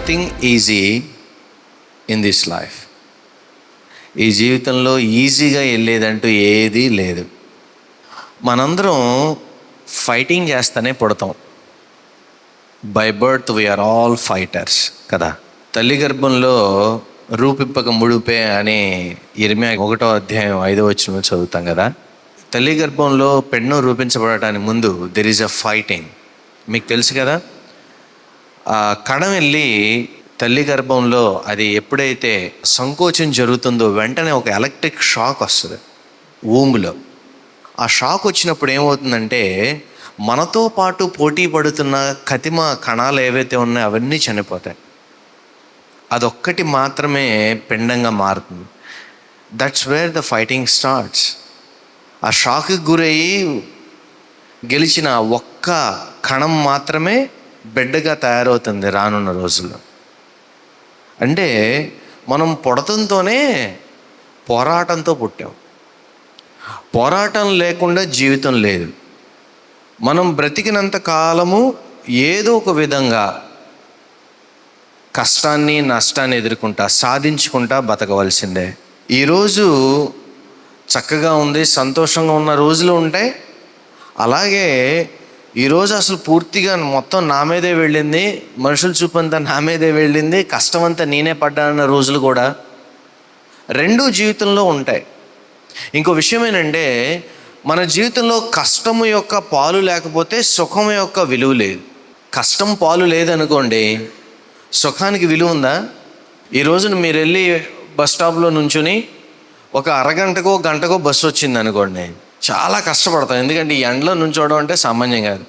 Nothing easy in this life. ఈ జీవితంలో ఈజీగా వెళ్ళేదంటూ ఏదీ లేదు. మనందరం ఫైటింగ్ చేస్తూనే పుడతాం. By birth we are all fighters కదా. తల్లి గర్భంలో రూపిప్పక ముడిపే అని ఇర్మియా 1:5 చదువుతాం కదా. తల్లి గర్భంలో పెన్ను రూపించబడటానికి ముందు దెర్ ఈజ్ అ ఫైటింగ్. మీకు తెలుసు కదా, ఆ కణం వెళ్ళి తల్లి గర్భంలో అది ఎప్పుడైతే సంకోచం జరుగుతుందో వెంటనే ఒక ఎలక్ట్రిక్ షాక్ వస్తుంది ఊంబులో. ఆ షాక్ వచ్చినప్పుడు ఏమవుతుందంటే మనతో పాటు పోటీ పడుతున్న కతిమ కణాలు ఏవైతే ఉన్నాయో అవన్నీ చనిపోతాయి. అదొక్కటి మాత్రమే పిండంగా మారుతుంది. That's where the fighting starts. ఆ షాక్కి గురయ్యి గెలిచిన ఒక్క కణం మాత్రమే బిడ్డగా తయారవుతుంది రానున్న రోజుల్లో. అంటే మనం పుడతంతోనే పోరాటంతో పుట్టాం. పోరాటం లేకుండా జీవితం లేదు. మనం బ్రతికినంత కాలము ఏదో ఒక విధంగా కష్టాన్ని నష్టాన్ని ఎదుర్కొంటా సాధించుకుంటా బతకవలసిందే. ఈరోజు చక్కగా ఉంది, సంతోషంగా ఉన్న రోజులు ఉంటాయి. అలాగే ఈరోజు అసలు పూర్తిగా మొత్తం నా మీదే వెళ్ళింది, మనుషుల చూపంతా నా మీదే వెళ్ళింది, కష్టమంతా నేనే పడ్డానన్న రోజులు కూడా రెండూ జీవితంలో ఉంటాయి. ఇంకో విషయం ఏంటంటే మన జీవితంలో కష్టము యొక్క పాలు లేకపోతే సుఖం యొక్క విలువ లేదు. కష్టం పాలు లేదనుకోండి, సుఖానికి విలువ ఉందా? ఈ రోజున మీరు వెళ్ళి బస్ స్టాప్లో నుంచుని ఒక అరగంటకో గంటకో బస్సు వచ్చింది అనుకోండి, చాలా కష్టపడతాం. ఎందుకంటే ఈ ఎండలో నుంచోవడం అంటే సామాన్యం కాదు.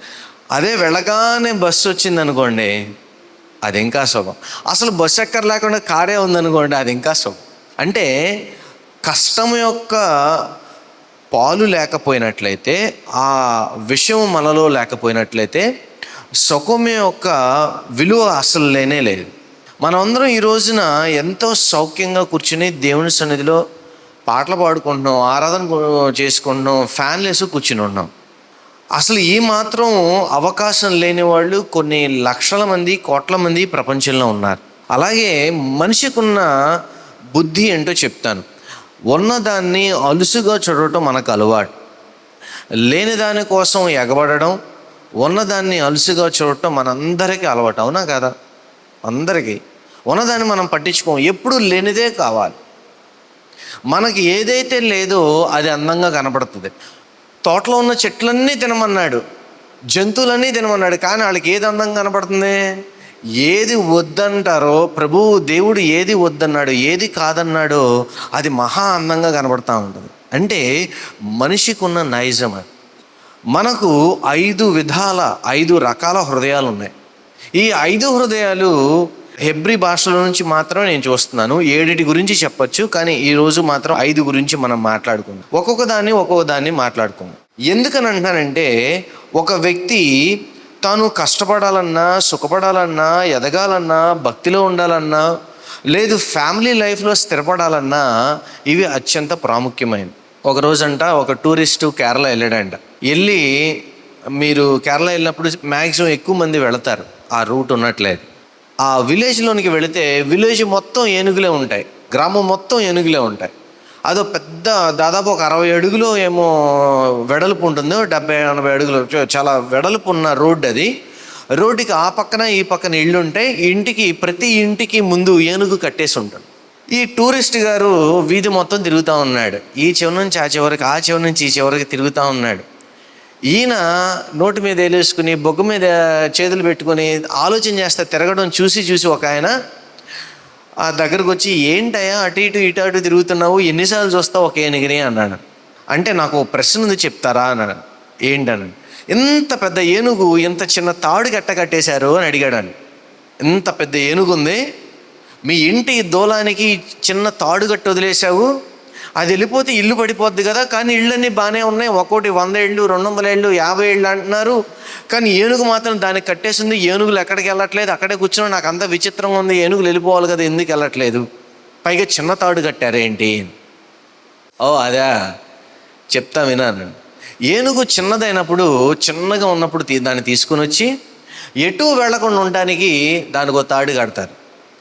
అదే వెళ్ళగానే బస్సు వచ్చింది అనుకోండి, అది ఇంకా సుఖం. అసలు బస్సు ఎక్కర్ లేకుండా కారే ఉందనుకోండి, అది ఇంకా సుఖం. అంటే కష్టం యొక్క పాలు లేకపోయినట్లయితే, ఆ విషయం మనలో లేకపోయినట్లయితే సుఖం యొక్క విలువ అసలు లేనే లేదు. మనమందరం ఈ రోజున ఎంతో సౌఖ్యంగా కూర్చుని దేవుని సన్నిధిలో పాటలు పాడుకుంటున్నాం, ఆరాధన చేసుకుంటున్నాం, ఫ్యాన్లు వేసి కూర్చుని ఉన్నాం. అసలు ఈ మాత్రం అవకాశం లేని వాళ్ళు కొన్ని లక్షల మంది, కోట్ల మంది ప్రపంచంలో ఉన్నారు. అలాగే మనిషికున్న బుద్ధి ఏంటో చెప్తాను. ఉన్నదాన్ని అలుసుగా చూడటం మనకు అలవాటు. లేని దాని కోసం ఎగబడడం, ఉన్నదాన్ని అలుసుగా చూడటం మనందరికీ అలవాటు. అవునా కదా? అందరికీ ఉన్నదాన్ని మనం పట్టించుకోం. ఎప్పుడు లేనిదే కావాలి. మనకి ఏదైతే లేదో అది అందంగా కనపడుతుంది. తోటలో ఉన్న చెట్లన్నీ తినమన్నాడు, జంతువులన్నీ తినమన్నాడు, కానీ వాళ్ళకి ఏది అందంగా కనపడుతుంది? ఏది వద్దంటారో ప్రభువు దేవుడు ఏది వద్దన్నాడో, ఏది కాదన్నాడో అది మహా అందంగా కనబడుతూ ఉంటుంది. అంటే మనిషికి ఉన్న నైజం అది. మనకు 5 రకాల హృదయాలు ఉన్నాయి. ఈ 5 హృదయాలు హెబ్రీ భాషలో నుంచి మాత్రం నేను చూస్తున్నాను. 7 గురించి చెప్పచ్చు, కానీ ఈరోజు మాత్రం 5 గురించి మనం మాట్లాడుకుందాం. ఒక్కొక్క దాన్ని మాట్లాడుకుందాం. ఎందుకని అంటున్నానంటే, ఒక వ్యక్తి తాను కష్టపడాలన్నా, సుఖపడాలన్నా, ఎదగాలన్నా, భక్తిలో ఉండాలన్నా, లేదు ఫ్యామిలీ లైఫ్లో స్థిరపడాలన్నా ఇవి అత్యంత ప్రాముఖ్యమైనవి. ఒకరోజంట ఒక టూరిస్టు కేరళ వెళ్ళాడంట. వెళ్ళి, మీరు కేరళ వెళ్ళినప్పుడు మ్యాక్సిమం ఎక్కువ మంది వెళతారు, ఆ రూట్ ఉన్నట్లేదు. ఆ విలేజ్లోనికి వెళితే విలేజ్ మొత్తం ఏనుగులే ఉంటాయి, గ్రామం మొత్తం ఏనుగులే ఉంటాయి. అదో పెద్ద దాదాపు ఒక 60 అడుగులు ఏమో వెడల్పు ఉంటుంది, 70-80 అడుగులు, చాలా వెడల్పు ఉన్న రోడ్డు అది. రోడ్డుకి ఆ పక్కన ఈ పక్కన ఇళ్ళు ఉంటాయి. ప్రతి ఇంటికి ముందు ఏనుగు కట్టేసి ఉంటుంది. ఈ టూరిస్ట్ గారు వీధి మొత్తం తిరుగుతూ ఉన్నాడు. ఈ చివరి నుంచి ఆ చివరికి, ఆ చివరి నుంచి ఈ చివరికి తిరుగుతూ ఉన్నాడు. ఈయన నోటి మీద వేలేసుకుని, బొగ్గు మీద చేతులు పెట్టుకొని ఆలోచన చేస్తే తిరగడం చూసి ఒక ఆయన ఆ దగ్గరకు వచ్చి, ఏంటయ్యా అటు ఇటు తిరుగుతున్నావు, ఎన్నిసార్లు చూస్తావు ఒక ఏనుగుని అన్నాడు. అంటే నాకు ప్రశ్న ఉంది చెప్తారా అన్నాడు. ఏంటన్నాడు. ఇంత పెద్ద ఏనుగు ఇంత చిన్న తాడు కట్టేశారు అని అడిగాడు. ఇంత పెద్ద ఏనుగు ఉంది, మీ ఇంటి దూలానికి చిన్న తాడు కట్టి వదిలేశావు, అది వెళ్ళిపోతే ఇల్లు పడిపోద్ది కదా, కానీ ఇళ్ళన్నీ బాగానే ఉన్నాయి, ఒక్కోటి 100 ఏళ్ళు, 200 ఏళ్ళు, 50 ఏళ్ళు అంటున్నారు, కానీ ఏనుగు మాత్రం దానికి కట్టేసింది. ఏనుగులు ఎక్కడికి వెళ్ళట్లేదు, అక్కడే కూర్చుని, నాకు అంత విచిత్రంగా ఉంది, ఏనుగులు వెళ్ళిపోవాలి కదా, ఎందుకు వెళ్ళట్లేదు, పైగా చిన్న తాడు కట్టారేంటి? ఓ అదా, చెప్తా వినాను. ఏనుగు చిన్నదైనప్పుడు, చిన్నగా ఉన్నప్పుడు దాన్ని తీసుకుని వచ్చి ఎటు వెళ్లకుండా ఉండడానికి దానికి ఒక తాడు కడతారు.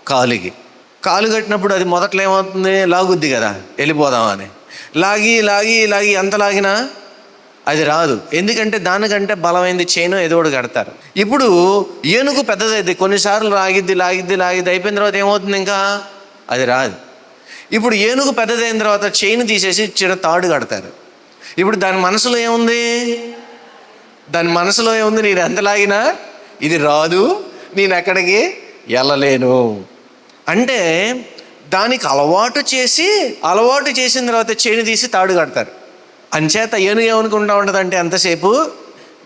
కాలు కట్టినప్పుడు అది మొదట్లో ఏమవుతుంది? లాగుద్ది కదా, వెళ్ళిపోదామని. లాగి లాగి లాగి ఎంత లాగినా అది రాదు. ఎందుకంటే దానికంటే బలమైంది చైన్ ఏదో ఒకటి కడతారు. ఇప్పుడు ఏనుగు పెద్దదైతే కొన్నిసార్లు లాగిద్ది లాగిద్ది లాగిద్ది అయిపోయిన తర్వాత ఏమవుతుంది? ఇంకా అది రాదు. ఇప్పుడు ఏనుగు పెద్దదైన తర్వాత చైన్ తీసేసి చిన్న తాడు కడతారు. ఇప్పుడు దాని మనసులో ఏముంది? నేను ఎంత లాగినా ఇది రాదు, నేను ఎక్కడికి వెళ్ళలేను. అంటే దానికి అలవాటు చేసిన తర్వాత చైన్ తీసి తాడు కడతారు. అంచేత ఏనుగు ఏమనుకుంటా ఉంటుంది అంటే ఎంతసేపు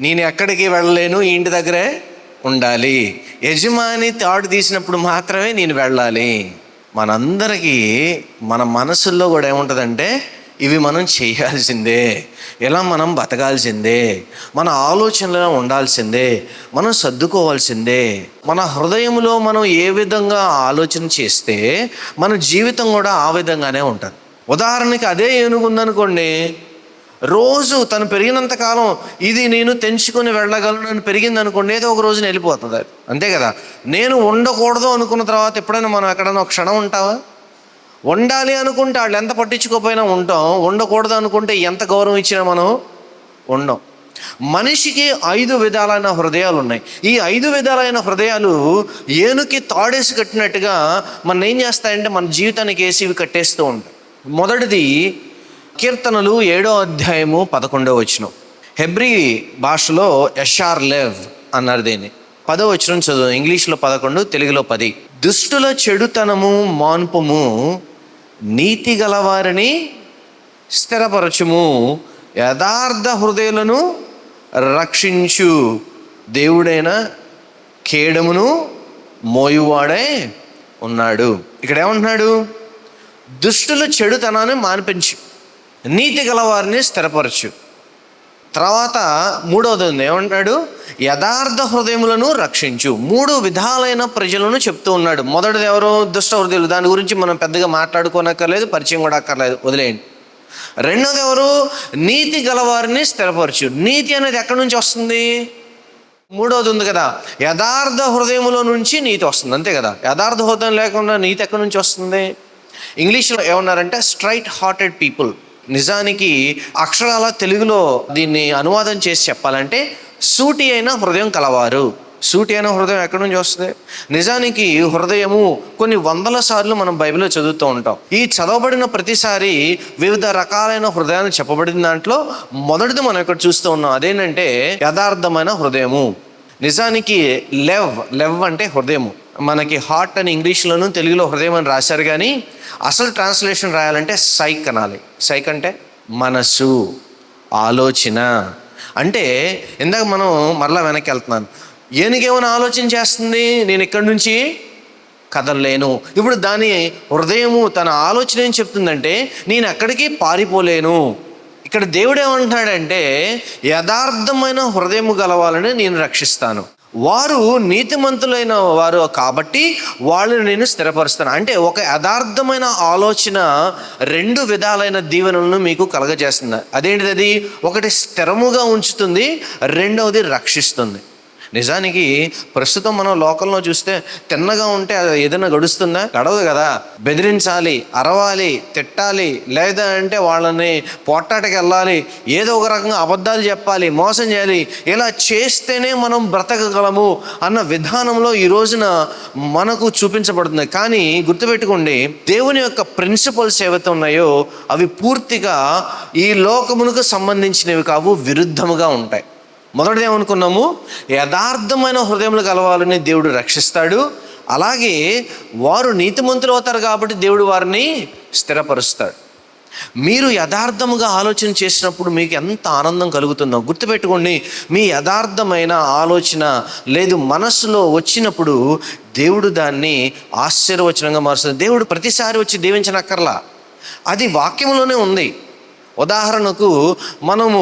నేను ఎక్కడికి వెళ్ళలేను, ఈ ఇంటి దగ్గరే ఉండాలి. యజమాని తాడు తీసినప్పుడు మాత్రమే నేను వెళ్ళాలి. మనందరికీ మన మనసుల్లో కూడా ఏముంటుందంటే ఇవి మనం చేయాల్సిందే, ఇలా మనం బతకాల్సిందే, మన ఆలోచనలో ఉండాల్సిందే, మనం సర్దుకోవాల్సిందే. మన హృదయంలో మనం ఏ విధంగా ఆలోచన చేస్తే మన జీవితం కూడా ఆ విధంగానే ఉంటుంది. ఉదాహరణకి అదే ఏనుగు ఉందనుకోండి, రోజు తను పెరిగినంత కాలం ఇది నేను తెంచుకొని వెళ్ళగలను అని పెరిగింది అనుకోండి, ఏదో ఒక రోజున వెళ్ళిపోతుంది అది, అంతే కదా. నేను ఉండకూడదు అనుకున్న తర్వాత ఎప్పుడైనా మనం ఎక్కడైనా ఒక క్షణం ఉంటావా? ఉండాలి అనుకుంటే వాళ్ళు ఎంత పట్టించుకోకపోయినా ఉంటాం, ఉండకూడదు అనుకుంటే ఎంత గౌరవం ఇచ్చినా మనం ఉండం. మనిషికి 5 విధాలైన హృదయాలు ఉన్నాయి. ఈ 5 విధాలైన హృదయాలు ఏనుకి తాడేసి కట్టినట్టుగా మనం ఏం చేస్తాయంటే మన జీవితానికి వేసి ఇవి కట్టేస్తూ ఉంటాయి. మొదటిది కీర్తనలు 7వ అధ్యాయము 11వ వచనం. హెబ్రీ భాషలో యషార్ లెవ్ అన్నారు దీన్ని. 10వ వచనం చదువు. ఇంగ్లీష్లో 11, తెలుగులో 10. దుష్టుల చెడుతనము మాన్పుము, నీతి గలవారిని స్థిరపరచుము, యథార్థ హృదయులను రక్షించు, దేవుడైన కేడమును మోయువాడే ఉన్నాడు. ఇక్కడ ఏమంటున్నాడు? దుష్టుల చెడుతనాన్ని మాన్పించు, నీతి గలవారిని స్థిరపరచు. తర్వాత 3వది ఏమంటాడు? యథార్థ హృదయములను రక్షించు. 3 విధాలైన ప్రజలను చెప్తూ ఉన్నాడు. మొదటిది ఎవరు? దుష్ట హృదయులు. దాని గురించి మనం పెద్దగా మాట్లాడుకోనక్కర్లేదు, పరిచయం కూడా అక్కర్లేదు, వదిలేయండి. రెండోది ఎవరు? నీతి గలవారిని స్థిరపరచు. నీతి అనేది ఎక్కడి నుంచి వస్తుంది? 3వది ఉంది కదా, యథార్థ హృదయములో నుంచి నీతి వస్తుంది, అంతే కదా. యథార్థ హృదయం లేకుండా నీతి ఎక్కడి నుంచి వస్తుంది? ఇంగ్లీష్లో ఏమన్నారంటే స్ట్రైట్ హార్టెడ్ పీపుల్. నిజానికి అక్షరాల తెలుగులో దీన్ని అనువాదం చేసి చెప్పాలంటే సూటి అయిన హృదయం కలవారు. సూటి అయిన హృదయం ఎక్కడి నుంచి వస్తుంది? నిజానికి హృదయము కొన్ని 100 సార్లు మనం బైబిల్లో చదువుతూ ఉంటాం. ఈ చదవబడిన ప్రతిసారి వివిధ రకాలైన హృదయాలు చెప్పబడిన దాంట్లో మొదటిది మనం ఇక్కడ చూస్తూ ఉన్నాం. అదేంటంటే యథార్థమైన హృదయము. నిజానికి లెవ్ అంటే హృదయము. మనకి హార్ట్ అని ఇంగ్లీష్లోను తెలుగులో హృదయం అని రాశారు, కానీ అసలు ట్రాన్స్లేషన్ రాయాలంటే సైక్ అనాలి. సైక్ అంటే మనసు, ఆలోచన. అంటే ఇందాక మనం మరలా వెనక్కి వెళ్తున్నాను. ఏనుగేమైనా ఆలోచన చేస్తుంది, నేను ఇక్కడి నుంచి కదలలేను. ఇప్పుడు దాని హృదయము తన ఆలోచన ఏం చెప్తుందంటే నేను ఎక్కడికి పారిపోలేను. ఇక్కడ దేవుడు ఏమంటున్నాడంటే యథార్థమైన హృదయము గలవాలని నేను రక్షిస్తాను. వారు నీతిమంతులైన వారు కాబట్టి వాళ్ళని నేను స్థిరపరుస్తాను. అంటే ఒక యథార్థమైన ఆలోచన 2 విధాలైన దీవెనలను మీకు కలగజేస్తుంది. అదేంటిది? అది ఒకటి స్థిరముగా ఉంచుతుంది, రెండవది రక్షిస్తుంది. నిజానికి ప్రస్తుతం మనం లోకంలో చూస్తే తిన్నగా ఉంటే అది ఏదైనా గడుస్తుందా? గడవదు కదా. బెదిరించాలి, అరవాలి, తిట్టాలి, లేదా అంటే వాళ్ళని పోట్టాటకి వెళ్ళాలి, ఏదో ఒక రకంగా అబద్ధాలు చెప్పాలి, మోసం చేయాలి. ఇలా చేస్తేనే మనం బ్రతకగలము అన్న విధానంలో ఈ రోజున మనకు చూపించబడుతుంది. కానీ గుర్తుపెట్టుకోండి, దేవుని యొక్క ప్రిన్సిపల్స్ ఏవైతే ఉన్నాయో అవి పూర్తిగా ఈ లోకమునకు సంబంధించినవి కావు, విరుద్ధముగా ఉంటాయి. మొదటిది ఏమనుకున్నాము? యథార్థమైన హృదయములు కలవాలని దేవుడు రక్షిస్తాడు. అలాగే వారు నీతిమంతులు అవుతారు కాబట్టి దేవుడు వారిని స్థిరపరుస్తాడు. మీరు యథార్థముగా ఆలోచన చేసినప్పుడు మీకు ఎంత ఆనందం కలుగుతుందో గుర్తుపెట్టుకోండి. మీ యథార్థమైన ఆలోచన లేదు మనస్సులో వచ్చినప్పుడు దేవుడు దాన్ని ఆశీర్వచనంగా మారుస్తుంది. దేవుడు ప్రతిసారి వచ్చి దీవించనక్కర్లా, అది వాక్యంలోనే ఉంది. ఉదాహరణకు మనము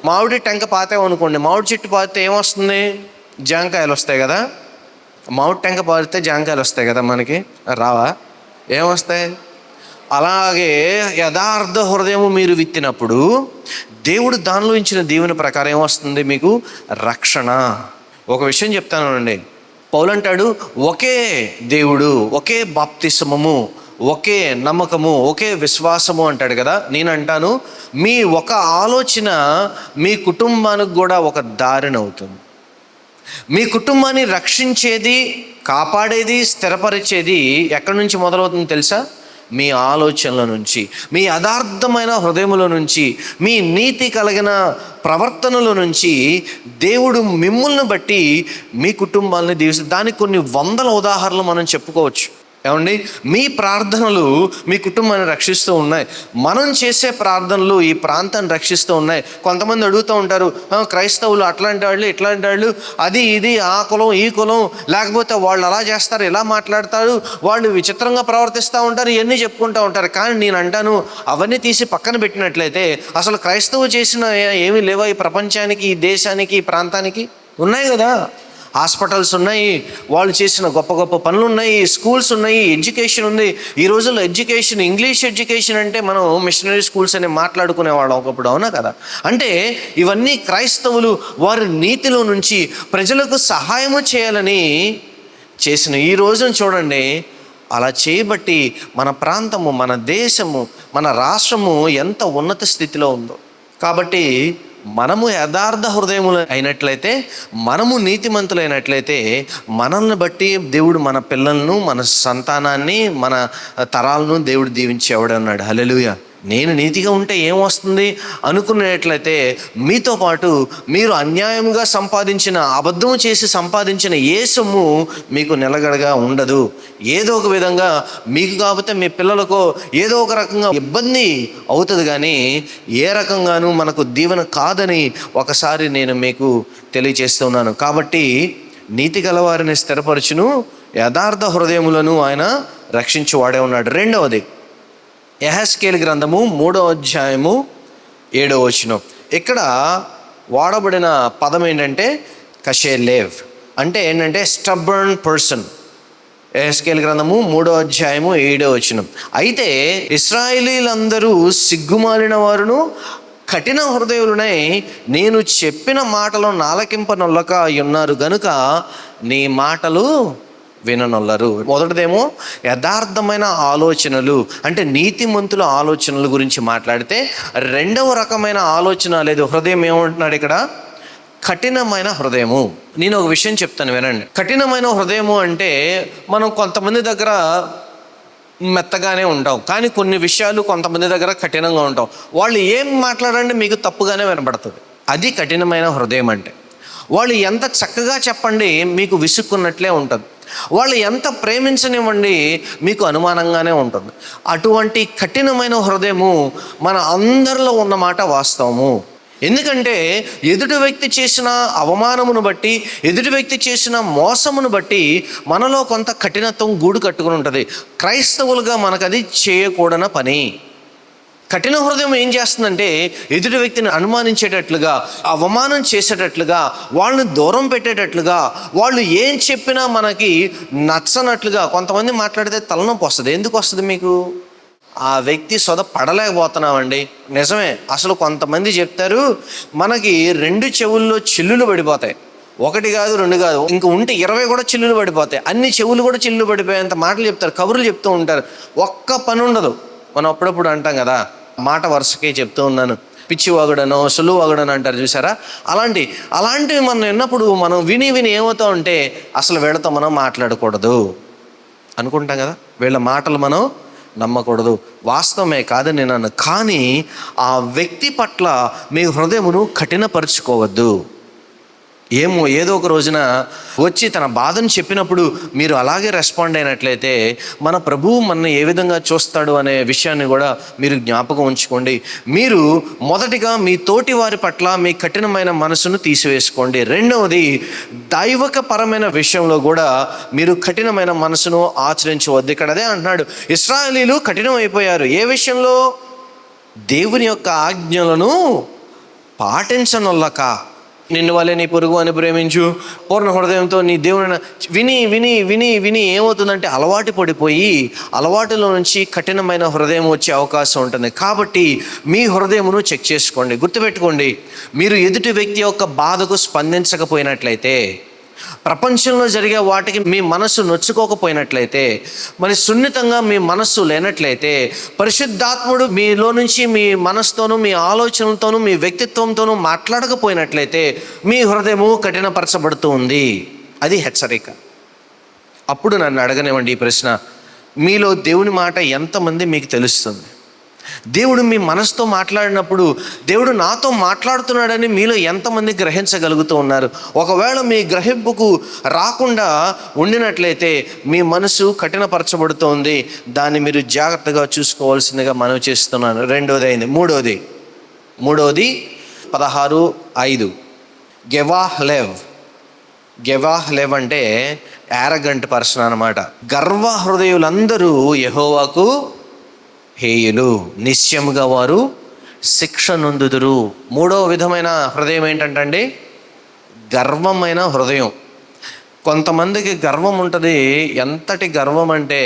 మామిడి టెంక పాతామనుకోండి, మామిడి చెట్టు పాతితే ఏమొస్తుంది? జాంకాయలు వస్తాయి కదా. మామిడి టెంక పాతితే జాంకాయలు వస్తాయి కదా, మనకి రావా? ఏమొస్తాయి? అలాగే యథార్థ హృదయము మీరు విత్తినప్పుడు దేవుడు దానిలో ఇచ్చిన దీవెన ప్రకారం ఏమొస్తుంది? మీకు రక్షణ. ఒక విషయం చెప్తానండి, పౌలు అంటాడు, ఒకే దేవుడు, ఒకే బాప్తిస్మము, ఒకే నమ్మకము, ఒకే విశ్వాసము అంటాడు కదా. నేను అంటాను, మీ ఒక ఆలోచన మీ కుటుంబానికి కూడా ఒక దారిని అవుతుంది. మీ కుటుంబాన్ని రక్షించేది, కాపాడేది, స్థిరపరిచేది ఎక్కడి నుంచి మొదలవుతుంది తెలుసా? మీ ఆలోచనల నుంచి, మీ యథార్థమైన హృదయముల నుంచి, మీ నీతి కలిగిన ప్రవర్తనల నుంచి దేవుడు మిమ్మల్ని బట్టి మీ కుటుంబాలని దీవిస్తారు. దానికి కొన్ని వందల ఉదాహరణలు మనం చెప్పుకోవచ్చు. ఏమండి, మీ ప్రార్థనలు మీ కుటుంబాన్ని రక్షిస్తూ ఉన్నాయి. మనం చేసే ప్రార్థనలు ఈ ప్రాంతాన్ని రక్షిస్తూ ఉన్నాయి. కొంతమంది అడుగుతూ ఉంటారు, క్రైస్తవులు అట్లాంటి వాళ్ళు, ఇట్లాంటి వాళ్ళు, అది ఇది, ఆ కులం ఈ కులం, లేకపోతే వాళ్ళు అలా చేస్తారు, ఇలా మాట్లాడతారు, వాళ్ళు విచిత్రంగా ప్రవర్తిస్తూ ఉంటారు, ఇవన్నీ చెప్పుకుంటూ ఉంటారు. కానీ నేను అంటాను, అవన్నీ తీసి పక్కన పెట్టినట్లయితే అసలు క్రైస్తవు చేసిన ఏమీ లేవా ఈ ప్రపంచానికి, ఈ దేశానికి, ఈ ప్రాంతానికి? ఉన్నాయి కదా. హాస్పిటల్స్ ఉన్నాయి, వాళ్ళు చేసిన గొప్ప గొప్ప పనులు ఉన్నాయి, స్కూల్స్ ఉన్నాయి, ఎడ్యుకేషన్ ఉంది. ఈ రోజుల్లో ఎడ్యుకేషన్, ఇంగ్లీష్ ఎడ్యుకేషన్ అంటే మనం మిషనరీ స్కూల్స్ అని మాట్లాడుకునేవాళ్ళం ఒకప్పుడు, అవునా కదా? అంటే ఇవన్నీ క్రైస్తవులు వారి నీతిలో నుంచి ప్రజలకు సహాయము చేయాలని చేసిన ఈ రోజును చూడండి. అలా చేయబట్టి మన ప్రాంతము, మన దేశము, మన రాష్ట్రము ఎంత ఉన్నత స్థితిలో ఉందో. కాబట్టి మనము యథార్థ హృదయములు అయినట్లయితే, మనము నీతిమంతులైనట్లయితే, మనల్ని బట్టి దేవుడు మన పిల్లలను, మన సంతానాన్ని, మన తరాలను దేవుడు దీవించేవాడు అన్నాడు. హల్లెలూయా. నేను నీతిగా ఉంటే ఏమొస్తుంది అనుకునేట్లయితే, మీతో పాటు మీరు అన్యాయంగా సంపాదించిన, అబద్ధం చేసి సంపాదించిన ఏ సొమ్ము మీకు నిలకడగా ఉండదు. ఏదో ఒక విధంగా మీకు కాకపోతే మీ పిల్లలకు ఏదో ఒక రకంగా ఇబ్బంది అవుతుంది, కానీ ఏ రకంగానూ మనకు దీవెన కాదని ఒకసారి నేను మీకు తెలియజేస్తున్నాను. కాబట్టి నీతి గలవారిని స్థిరపరచును, యథార్థ హృదయములను ఆయన రక్షించువాడే ఉన్నాడు. రెండవది, యెహెజ్కేలు గ్రంథము 3వ అధ్యాయము 7వ వచనం. ఇక్కడ వాడబడిన పదం ఏంటంటే కషేలేవ్, అంటే ఏంటంటే స్టబ్బర్న్ పర్సన్. యెహెజ్కేలు గ్రంథము 3వ అధ్యాయము 7వ వచనం. అయితే ఇశ్రాయేలీలందరూ సిగ్గుమాలిన వారును కఠిన హృదయులనై నేను చెప్పిన మాటలు నాలకింపనొల్లక ఉన్నారు గనుక నీ మాటలు విననొల్లరు. మొదటిదేమో యథార్థమైన ఆలోచనలు, అంటే నీతిమంతుల ఆలోచనల గురించి మాట్లాడితే, రెండవ రకమైన ఆలోచన లేదు హృదయం ఏమంటున్నాడు ఇక్కడ? కఠినమైన హృదయము. నేను ఒక విషయం చెప్తాను వినండి. కఠినమైన హృదయము అంటే మనం కొంతమంది దగ్గర మెత్తగానే ఉంటాం, కానీ కొన్ని విషయాలు కొంతమంది దగ్గర కఠినంగా ఉంటాం. వాళ్ళు ఏం మాట్లాడండి మీకు తప్పుగానే వినబడుతుంది. అది కఠినమైన హృదయం అంటే. వాళ్ళు ఎంత చక్కగా చెప్పండి మీకు విసుక్కున్నట్లే ఉంటుంది. వాళ్ళు ఎంత ప్రేమించనివ్వండి మీకు అనుమానంగానే ఉంటుంది. అటువంటి కఠినమైన హృదయము మన అందరిలో ఉన్నమాట వాస్తవము. ఎందుకంటే ఎదుటి వ్యక్తి చేసిన అవమానమును బట్టి, ఎదుటి వ్యక్తి చేసిన మోసమును బట్టి మనలో కొంత కఠినత్వం గూడు కట్టుకుని ఉంటుంది. క్రైస్తవులుగా మనకు అది చేయకూడని పని. కఠిన హృదయం ఏం చేస్తుందంటే ఎదుటి వ్యక్తిని అనుమానించేటట్లుగా, అవమానం చేసేటట్లుగా, వాళ్ళని దూరం పెట్టేటట్లుగా, వాళ్ళు ఏం చెప్పినా మనకి నచ్చనట్లుగా. కొంతమంది మాట్లాడితే తలనొప్పి వస్తుంది. ఎందుకు వస్తుంది మీకు? ఆ వ్యక్తి పడలేకపోతున్నామండి. నిజమే. అసలు కొంతమంది చెప్తారు, మనకి 2 చెవుల్లో చిల్లులు పడిపోతాయి. 1 కాదు 2 కాదు, ఇంక ఉంటే 20 కూడా చిల్లులు పడిపోతాయి. అన్ని చెవులు కూడా చిల్లులు పడిపోయేంత మాటలు చెప్తారు, కబుర్లు చెప్తూ ఉంటారు. ఒక్క పని ఉండదు. మనం అప్పుడప్పుడు అంటాం కదా, మాట వరుసకే చెప్తూ ఉన్నాను, పిచ్చివాగుడనో సులువాగుడనో అంటారు చూసారా. అలాంటివి మనం విన్నప్పుడు మనం విని ఏమవుతా ఉంటే అసలు వీళ్ళతో మనం మాట్లాడకూడదు అనుకుంటాం కదా. వీళ్ళ మాటలు మనం నమ్మకూడదు. వాస్తవమే కాదని నేను అన్నాను, కానీ ఆ వ్యక్తి పట్ల మీ హృదయమును కఠినపరుచుకోవద్దు. ఏదో ఒక రోజున వచ్చి తన బాధను చెప్పినప్పుడు మీరు అలాగే రెస్పాండ్ అయినట్లయితే మన ప్రభువు మనల్ని ఏ విధంగా చూస్తాడు అనే విషయాన్ని కూడా మీరు జ్ఞాపకం ఉంచుకోండి. మీరు మొదటిగా మీ తోటి వారి పట్ల మీ కఠినమైన మనసును తీసివేసుకోండి. రెండవది, దైవకపరమైన విషయంలో కూడా మీరు కఠినమైన మనసును ఆచరించవద్దు. ఇక్కడ అదే అంటున్నాడు, ఇశ్రాయేలీలు కఠినం అయిపోయారు. ఏ విషయంలో? దేవుని యొక్క ఆజ్ఞలను పాటించనొల్లక. నిన్ను వల్లే నీ పొరుగు అని ప్రేమించు, పూర్ణ హృదయంతో నీ దేవుని విని విని విని విని ఏమవుతుందంటే అలవాటు పడిపోయి అలవాటులో నుంచి కఠినమైన హృదయం వచ్చే అవకాశం ఉంటుంది. కాబట్టి మీ హృదయమును చెక్ చేసుకోండి. గుర్తుపెట్టుకోండి, మీరు ఎదుటి వ్యక్తి యొక్క బాధకు స్పందించకపోయినట్లయితే, ప్రపంచంలో జరిగే వాటికి మీ మనస్సు నొచ్చుకోకపోయినట్లయితే, మరి సున్నితంగా మీ మనస్సు లేనట్లయితే, పరిశుద్ధాత్ముడు మీలో నుంచి మీ మనస్సుతోనూ మీ ఆలోచనలతోనూ మీ వ్యక్తిత్వంతోనూ మాట్లాడకపోయినట్లయితే మీ హృదయము కఠినపరచబడుతూ ఉంది. అది హెచ్చరిక. అప్పుడు నన్ను అడగనివ్వండి ఈ ప్రశ్న: మీలో దేవుని మాట ఎంతమంది మీకు తెలుస్తుంది? దేవుడు మీ మనసుతో మాట్లాడినప్పుడు దేవుడు నాతో మాట్లాడుతున్నాడని మీలో ఎంతమంది గ్రహించగలుగుతూ ఉన్నారు? ఒకవేళ మీ గ్రహింపుకు రాకుండా ఉండినట్లయితే మీ మనసు కఠినపరచబడుతోంది. దాన్ని మీరు జాగ్రత్తగా చూసుకోవాల్సిందిగా మనవి చేస్తున్నాను. రెండోది అయింది. మూడోది 16:5 గెవాహ్ లెవ్ అంటే యారగంట్ పర్సన్ అన్నమాట. గర్వ హృదయులందరూ యెహోవాకు హేయులు, నిశ్చయముగా వారు శిక్ష నొందుదురు. మూడవ విధమైన హృదయం ఏంటంటే గర్వమైన హృదయం. కొంతమందికి గర్వం ఉంటుంది. ఎంతటి గర్వం అంటే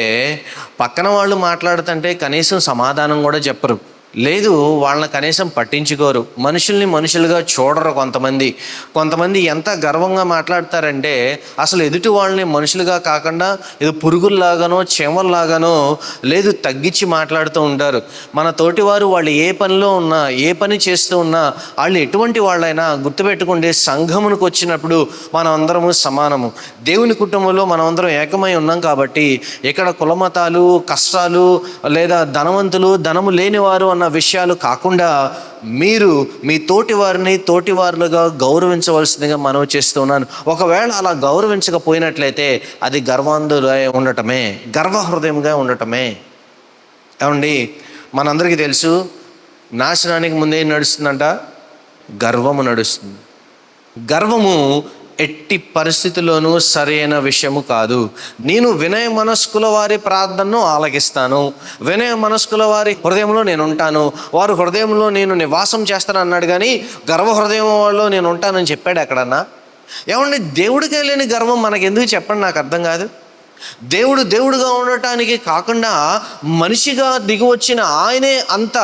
పక్కన వాళ్ళు మాట్లాడుతుంటే కనీసం సమాధానం కూడా చెప్పరు, లేదు వాళ్ళని కనీసం పట్టించుకోరు, మనుషుల్ని మనుషులుగా చూడరు. కొంతమంది ఎంత గర్వంగా మాట్లాడతారంటే అసలు ఎదుటి వాళ్ళని మనుషులుగా కాకుండా ఏదో పురుగుల్లాగానో చీమల్లాగానో లేదు తగ్గించి మాట్లాడుతూ ఉంటారు. మన తోటివారు వాళ్ళు ఏ పనిలో ఉన్నా, ఏ పని చేస్తూ ఉన్నా, వాళ్ళు ఎటువంటి వాళ్ళైనా గుర్తుపెట్టుకుంటే సంఘమునికి వచ్చినప్పుడు మనం అందరము సమానము. దేవుని కుటుంబంలో మనం అందరం ఏకమై ఉన్నాం కాబట్టి ఇక్కడ కులమతాలు, కష్టాలు లేదా ధనవంతులు, ధనము లేనివారు అన్న విషయాలు కాకుండా మీరు మీ తోటివారిని తోటివారులుగా గౌరవించవలసిందిగా మనవి చేస్తున్నాను. ఒకవేళ అలా గౌరవించకపోయినట్లయితే అది గర్వాంధులై ఉండటమే, గర్వ హృదయంగా ఉండటమే. ఏమండి, మనందరికీ తెలుసు నాశనానికి ముందే నడుస్తుందంట, గర్వము నడుస్తుంది. గర్వము ఎట్టి పరిస్థితుల్లోనూ సరైన విషయము కాదు. నేను వినయ మనస్కుల వారి ప్రార్థనను ఆలకిస్తాను, వినయ మనస్కుల వారి హృదయంలో నేను ఉంటాను, వారి హృదయంలో నేను నివాసం చేస్తాను అన్నాడు. కానీ గర్వ హృదయంలో నేను ఉంటానని చెప్పాడు ఎక్కడన్నా? ఏమండి, దేవుడికి లేని గర్వం మనకి ఎందుకు చెప్పండి? నాకు అర్థం కాదు. దేవుడుగా ఉండటానికి కాకుండా మనిషిగా దిగి వచ్చిన ఆయనే అంత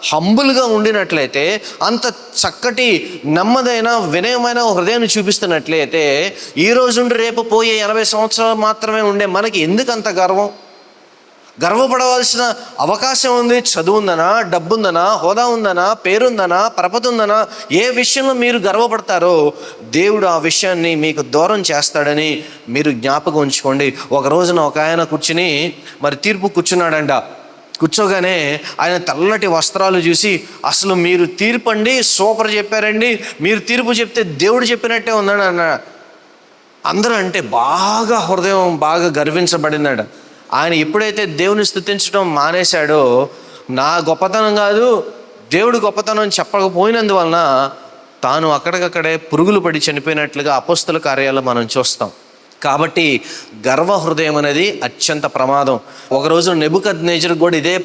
హంబుల్గా ఉండినట్లయితే, అంత చక్కటి నెమ్మదైన వినయమైన హృదయాన్ని చూపిస్తున్నట్లయితే, ఈ రోజుండి రేపు పోయే 80 సంవత్సరాలు మాత్రమే ఉండే మనకి ఎందుకు అంత గర్వం? గర్వపడవలసిన అవకాశం ఉంది. చదువు ఉందనా, డబ్బు ఉందనా, హోదా ఉందనా, పేరుందనా, పరపతి ఉందనా, ఏ విషయంలో మీరు గర్వపడతారో దేవుడు ఆ విషయాన్ని మీకు దూరం చేస్తాడని మీరు జ్ఞాపకం ఉంచుకోండి. ఒక రోజున ఒక ఆయన కూర్చుని మరి తీర్పు కూర్చున్నాడంట. కూర్చోగానే ఆయన తెల్లటి వస్త్రాలు చూసి, అసలు మీరు తీర్పు అండి సూపర్ చెప్పారండి, మీరు తీర్పు చెప్తే దేవుడు చెప్పినట్టే ఉందని అన్న. అందరూ అంటే బాగా హృదయం బాగా గర్వించబడిందట. ఆయన ఎప్పుడైతే దేవుని స్తుతించడం మానేశాడో, నా గొప్పతనం కాదు దేవుడు గొప్పతనం చెప్పకపోయినందువలన తాను అక్కడికక్కడే పురుగులు పడి చనిపోయినట్లుగా అపోస్తల కార్యాలు మనం చూస్తాం. కాబట్టి గర్వ హృదయం అనేది అత్యంత ప్రమాదం. ఒకరోజు నెబుకద్నెజరు కూడా ఇదే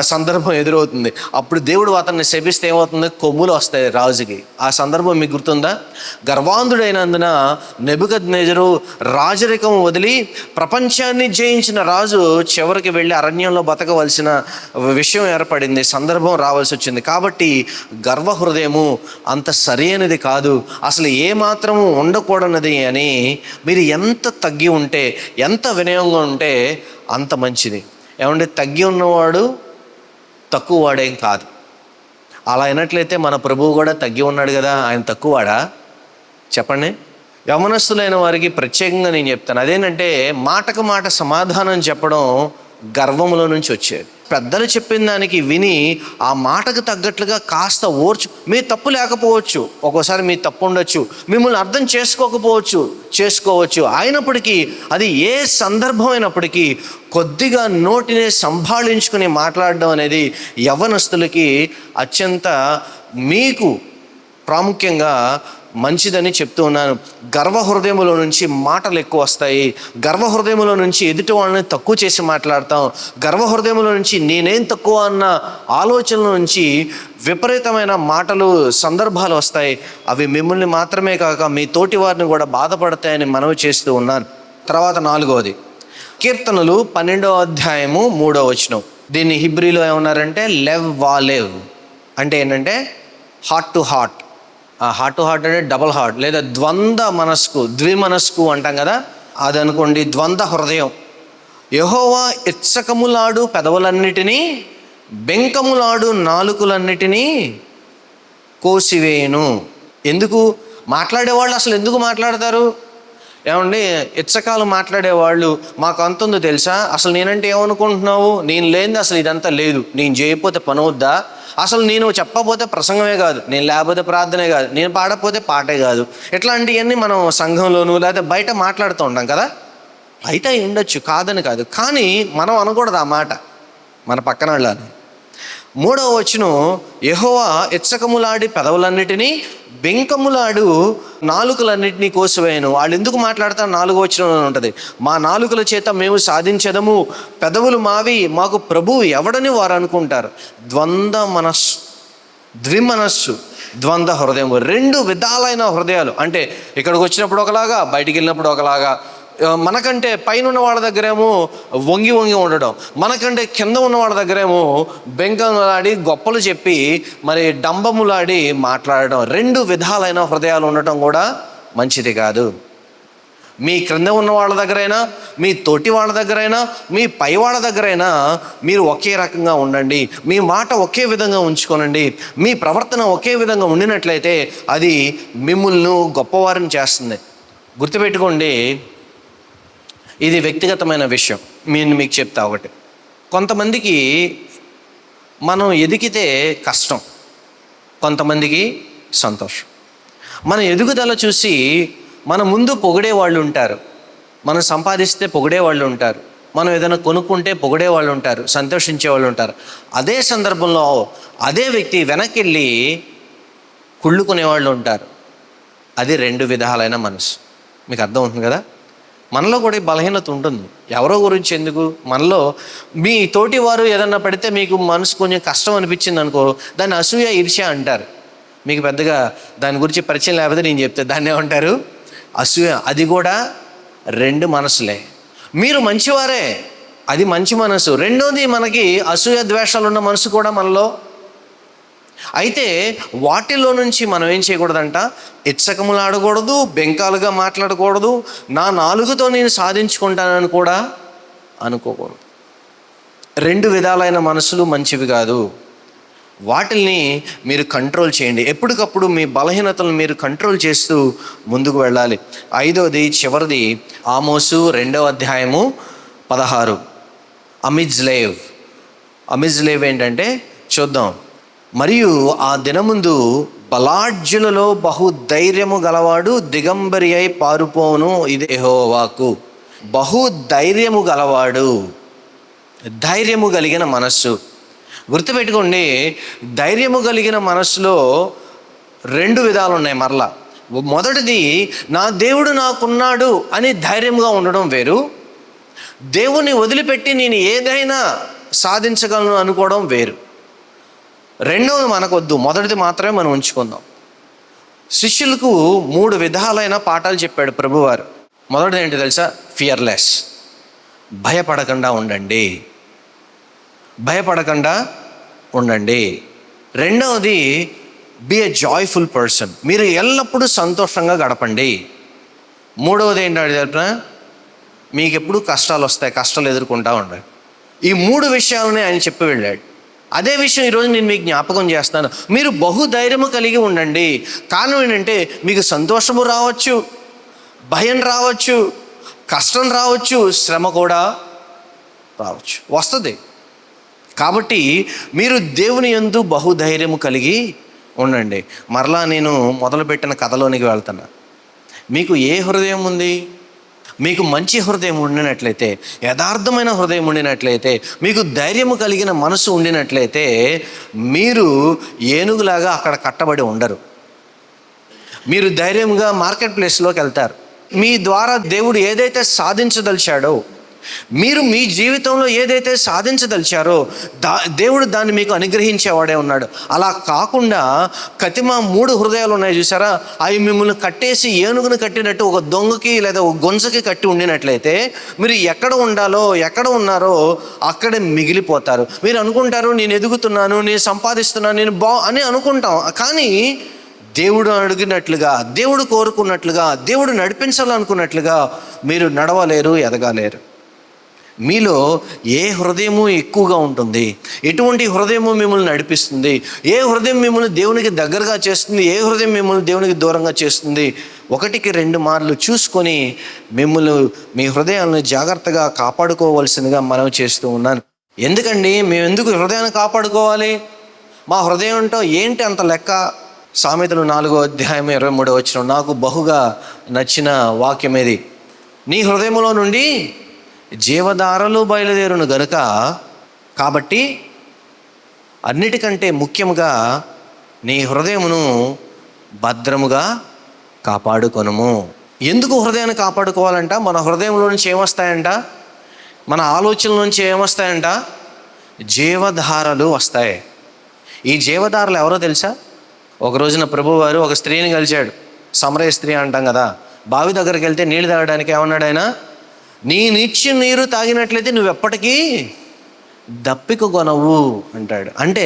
సందర్భం ఎదురవుతుంది. అప్పుడు దేవుడు అతన్ని శపిస్తే ఏమవుతుంది? కొమ్ములు వస్తాయి రాజుకి. ఆ సందర్భం మీకు గుర్తుందా? గర్వాంధుడైనందున నెబుకద్నెజరు రాజరికం వదిలి ప్రపంచాన్ని జయించిన రాజు చివరికి వెళ్ళి అరణ్యంలో బతకవలసిన విషయం ఏర్పడింది, సందర్భం రావాల్సి వచ్చింది. కాబట్టి గర్వ హృదయము అంత సరైనది కాదు, అసలు ఏ మాత్రము ఉండకూడనది అని మీరు ఎంత తగ్గి ఉంటే, ఎంత వినయంగా ఉంటే అంత మంచిది. ఏమంటే తగ్గి ఉన్నవాడు తక్కువ వాడేం కాదు. అలా అయినట్లయితే మన ప్రభువు కూడా తగ్గి ఉన్నాడు కదా, ఆయన తక్కువవాడా చెప్పండి? యవనస్తులైన వారికి ప్రత్యేకంగా నేను చెప్తాను, అదేంటంటే మాటకు మాట సమాధానం చెప్పడం గర్వములో నుంచి వచ్చేది. పెద్దలు చెప్పిన దానికి విని ఆ మాటకు తగ్గట్లుగా కాస్త మీ తప్పు లేకపోవచ్చు, ఒక్కోసారి మీ తప్పు ఉండొచ్చు, మిమ్మల్ని అర్థం చేసుకోవచ్చు. అయినప్పటికీ అది ఏ సందర్భం అయినప్పటికీ కొద్దిగా నోటిని సంభాళించుకుని మాట్లాడడం అనేది యవ్వనస్తులకి అత్యంత మీకు ప్రాముఖ్యంగా మంచిదని చెప్తూ ఉన్నాను. గర్వ హృదయములో నుంచి మాటలు ఎక్కువ వస్తాయి. గర్వ హృదయములో నుంచి ఎదుటి వాళ్ళని తక్కువ చేసి మాట్లాడతాం. గర్వ హృదయములో నుంచి నేనేం తక్కువ అన్న ఆలోచనల నుంచి విపరీతమైన మాటలు, సందర్భాలు వస్తాయి. అవి మిమ్మల్ని మాత్రమే కాక మీ తోటి వారిని కూడా బాధపడతాయని మనవి చేస్తూ ఉన్నారు. తర్వాత 4వది కీర్తనలు 12వ అధ్యాయము 3వ వచనం. దీన్ని హిబ్రీలో ఏమన్నారంటే లెవ్ వాలెవ్ అంటే ఏంటంటే heart to heart. Heart to heart అంటే డబల్ హార్ట్, లేదా ద్వంద్వ మనస్కు, ద్విమనస్కు అంటాం కదా, అది అనుకోండి, ద్వంద్వ హృదయం. యెహోవా ఇచ్చకములాడు పెదవులన్నిటినీ, బెంకములాడు నాలుకలన్నిటినీ కోసివేయును. ఎందుకు మాట్లాడేవాళ్ళు అసలు ఎందుకు మాట్లాడతారు? ఏమండి, ఇచ్చకాలు మాట్లాడేవాళ్ళు, మాకు అంత ఉందో తెలుసా, అసలు నేనంటే ఏమనుకుంటున్నావు, నేను లేనిది అసలు ఇదంతా లేదు, నేను చేయకపోతే పని అవుద్దా, అసలు నేను చెప్పకపోతే ప్రసంగమే కాదు, నేను లేకపోతే ప్రార్థనే కాదు, నేను పాడకపోతే పాటే కాదు, ఇట్లాంటివన్నీ మనం సంఘంలోనూ లేకపోతే బయట మాట్లాడుతూ ఉంటాం కదా. అయితే ఉండొచ్చు, కాదని కాదు, కానీ మనం అనకూడదు ఆ మాట మన పక్కన వాళ్ళని. 3వ వచనం, యెహోవా ఇచ్చకములాడి పెదవులన్నిటినీ, బెంకములాడు నాలుకలన్నిటినీ కోసివేయను. వాళ్ళు ఎందుకు మాట్లాడతారు? 4వ వచనంలో ఉంటుంది, మా నాలుకల చేత మేము సాధించదము, పెదవులు మావి, మాకు ప్రభువు ఎవడని వారు అనుకుంటారు. ద్వంద్వ మనస్సు, ద్విమనస్సు, ద్వంద్వ హృదయం, 2 విధాలైన హృదయాలు. అంటే ఇక్కడికి వచ్చినప్పుడు ఒకలాగా, బయటికి వెళ్ళినప్పుడు ఒకలాగా. మనకంటే పైన ఉన్న వాళ్ళ దగ్గరేమో వంగి ఉండడం, మనకంటే కింద ఉన్న వాళ్ళ దగ్గరేమో బెంకములాడి గొప్పలు చెప్పి మరి డంబములాడి మాట్లాడడం. 2 విధాలైన హృదయాలు ఉండటం కూడా మంచిది కాదు. మీ క్రింద ఉన్న వాళ్ళ దగ్గరైనా, మీ తోటి వాళ్ళ దగ్గరైనా, మీ పై వాళ్ళ దగ్గరైనా మీరు ఒకే రకంగా ఉండండి. మీ మాట ఒకే విధంగా ఉంచుకోనండి. మీ ప్రవర్తన ఒకే విధంగా ఉండినట్లయితే అది మిమ్మల్ని గొప్పవారిని చేస్తుంది. గుర్తుపెట్టుకోండి, ఇది వ్యక్తిగతమైన విషయం. మీకు చెప్తా ఒకటి. కొంతమందికి మనం ఎదిగితే కష్టం, కొంతమందికి సంతోషం. మన ఎదుగుదల చూసి మన ముందు పొగిడే వాళ్ళు ఉంటారు, మనం సంపాదిస్తే పొగిడే వాళ్ళు ఉంటారు, మనం ఏదైనా కొనుక్కుంటే పొగిడే వాళ్ళు ఉంటారు, సంతోషించే వాళ్ళు ఉంటారు. అదే సందర్భంలో అదే వ్యక్తి వెనక్కి వెళ్ళి కుళ్ళుకునే వాళ్ళు ఉంటారు. అది 2 విధాలైన మనసు. మీకు అర్థం అవుతుంది కదా. మనలో కూడా ఈ బలహీనత ఉంటుంది. ఎవరో గురించి ఎందుకు, మనలో మీ తోటి వారు ఏదన్నా పడితే మీకు మనసు కొంచెం కష్టం అనిపించింది అనుకో, దాన్ని అసూయ, ఈర్ష్య అంటారు. మీకు పెద్దగా దాని గురించి పరిచయం లేకపోతే నేను చెప్తే దాన్ని ఏమంటారు? అసూయ. అది కూడా 2 మనసులే. మీరు మంచివారే, అది మంచి మనసు. రెండోది, మనకి అసూయ ద్వేషాలు ఉన్న మనసు కూడా మనలో. అయితే వాటిలో నుంచి మనం ఏం చేయకూడదంట, ఇచ్చకములు ఆడకూడదు, బెంకాలుగా మాట్లాడకూడదు, నా నాలుగుతో నేను సాధించుకుంటానని కూడా అనుకోకూడదు. 2 విధాలైన మనసులు మంచివి కాదు. వాటిల్ని మీరు కంట్రోల్ చేయండి. ఎప్పటికప్పుడు మీ బలహీనతలను మీరు కంట్రోల్ చేస్తూ ముందుకు వెళ్ళాలి. 5వది, చివరిది, ఆమోసు 2వ అధ్యాయము 16. అమిజ్లేవ్ ఏంటంటే చూద్దాం. మరియు ఆ దినముందు బలాఢ్యులలో బహుధైర్యము గలవాడు దిగంబరి అయి పారుపోను, ఇది యెహోవాకు. బహుధైర్యము గలవాడు, ధైర్యము కలిగిన మనస్సు. గుర్తుపెట్టుకోండి, ధైర్యము కలిగిన మనస్సులో 2 విధాలు ఉన్నాయి. మరలా మొదటిది, నా దేవుడు నాకున్నాడు అని ధైర్యంగా ఉండడం వేరు. దేవుని వదిలిపెట్టి నేను ఏదైనా సాధించగలను అనుకోవడం వేరు. రెండవది మనకొద్దు, మొదటిది మాత్రమే మనం ఉంచుకుందాం. శిష్యులకు 3 విధాలైన పాఠాలు చెప్పాడు ప్రభువారు. మొదటిది ఏంటి తెలుసా? ఫియర్లెస్, భయపడకుండా ఉండండి, భయపడకుండా ఉండండి. రెండవది, బీ ఎ జాయ్ఫుల్ పర్సన్, మీరు ఎల్లప్పుడూ సంతోషంగా గడపండి. మూడవది ఏంటంటే చెప్పిన, మీకు ఎప్పుడు కష్టాలు వస్తాయి, కష్టాలు ఎదుర్కొంటూ ఉండండి. ఈ 3 విషయాలని ఆయన చెప్పి వెళ్ళాడు. అదే విషయం ఈరోజు నేను మీకు జ్ఞాపకం చేస్తాను. మీరు బహుధైర్యము కలిగి ఉండండి. కారణం ఏంటంటే, మీకు సంతోషము రావచ్చు, భయం రావచ్చు, కష్టం రావచ్చు, శ్రమ కూడా రావచ్చు, వస్తుంది. కాబట్టి మీరు దేవుని యందు బహుధైర్యము కలిగి ఉండండి. మరలా నేను మొదలుపెట్టిన కథలోనికి వెళ్తున్నా. మీకు ఏ హృదయం ఉంది? మీకు మంచి హృదయం ఉండినట్లయితే, యథార్థమైన హృదయం ఉండినట్లయితే, మీకు ధైర్యము కలిగిన మనసు ఉండినట్లయితే, మీరు ఏనుగులాగా అక్కడ కట్టబడి ఉండరు. మీరు ధైర్యంగా మార్కెట్ ప్లేస్లోకి వెళ్తారు. మీ ద్వారా దేవుడు ఏదైతే సాధించదలిచాడో, మీరు మీ జీవితంలో ఏదైతే సాధించదలిచారో దేవుడు దాన్ని మీకు అనుగ్రహించేవాడే ఉన్నాడు. అలా కాకుండా కతిమ 3 హృదయాలు ఉన్నాయి చూసారా, అవి మిమ్మల్ని కట్టేసి ఏనుగును కట్టినట్టు ఒక దొంగకి లేదా ఒక గొంజకి కట్టి ఉండినట్లయితే, మీరు ఎక్కడ ఉండాలో, ఎక్కడ ఉన్నారో అక్కడే మిగిలిపోతారు. మీరు అనుకుంటారు, నేను ఎదుగుతున్నాను, నేను సంపాదిస్తున్నాను, నేను అని అనుకుంటాం. కానీ దేవుడు అడిగినట్లుగా, దేవుడు కోరుకున్నట్లుగా, దేవుడు నడిపించాలనుకున్నట్లుగా మీరు నడవలేరు, ఎదగలేరు. మీలో ఏ హృదయము ఎక్కువగా ఉంటుంది, ఎటువంటి హృదయము మిమ్మల్ని నడిపిస్తుంది, ఏ హృదయం మిమ్మల్ని దేవునికి దగ్గరగా చేస్తుంది, ఏ హృదయం మిమ్మల్ని దేవునికి దూరంగా చేస్తుంది, 1-2 మార్లు చూసుకొని మిమ్మల్ని, మీ హృదయాలను జాగ్రత్తగా కాపాడుకోవాల్సిందిగా మనం చేస్తూ ఉన్నాను. ఎందుకండి మేము ఎందుకు హృదయాన్ని కాపాడుకోవాలి? మా హృదయంతో ఏంటి అంత లెక్క? సామెతలు 4:23 నాకు బహుగా నచ్చిన వాక్యం ఇది. నీ హృదయములో నుండి జీవధారలు బయలుదేరును గనుక, కాబట్టి అన్నిటికంటే ముఖ్యంగా నీ హృదయమును భద్రముగా కాపాడుకొనుము. ఎందుకు హృదయాన్ని కాపాడుకోవాలంట? మన హృదయంలో నుంచి ఏమొస్తాయంట? మన ఆలోచనల నుంచి ఏమొస్తాయంట? జీవధారలు వస్తాయి. ఈ జీవధారలు ఎవరో తెలుసా? ఒక రోజున ప్రభువారు ఒక స్త్రీని కలిశాడు. సమరయ స్త్రీ అంటాం కదా. బావి దగ్గరికి వెళ్తే నీళ్ళు తాగడానికి ఏమన్నాడు ఆయన? నేనిచ్చిన నీరు తాగినట్లయితే నువ్వెప్పటికీ దప్పిక కొనవు అంటాడు. అంటే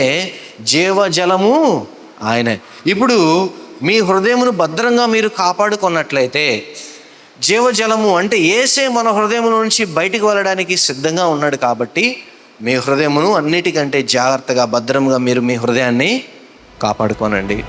జీవజలము ఆయనే. ఇప్పుడు మీ హృదయమును భద్రంగా మీరు కాపాడుకున్నట్లయితే, జీవజలము అంటే యేసే మన హృదయం నుంచి బయటికి వెళ్ళడానికి సిద్ధంగా ఉన్నాడు. కాబట్టి మీ హృదయమును అన్నిటికంటే జాగ్రత్తగా, భద్రంగా మీరు మీ హృదయాన్ని కాపాడుకోనండి.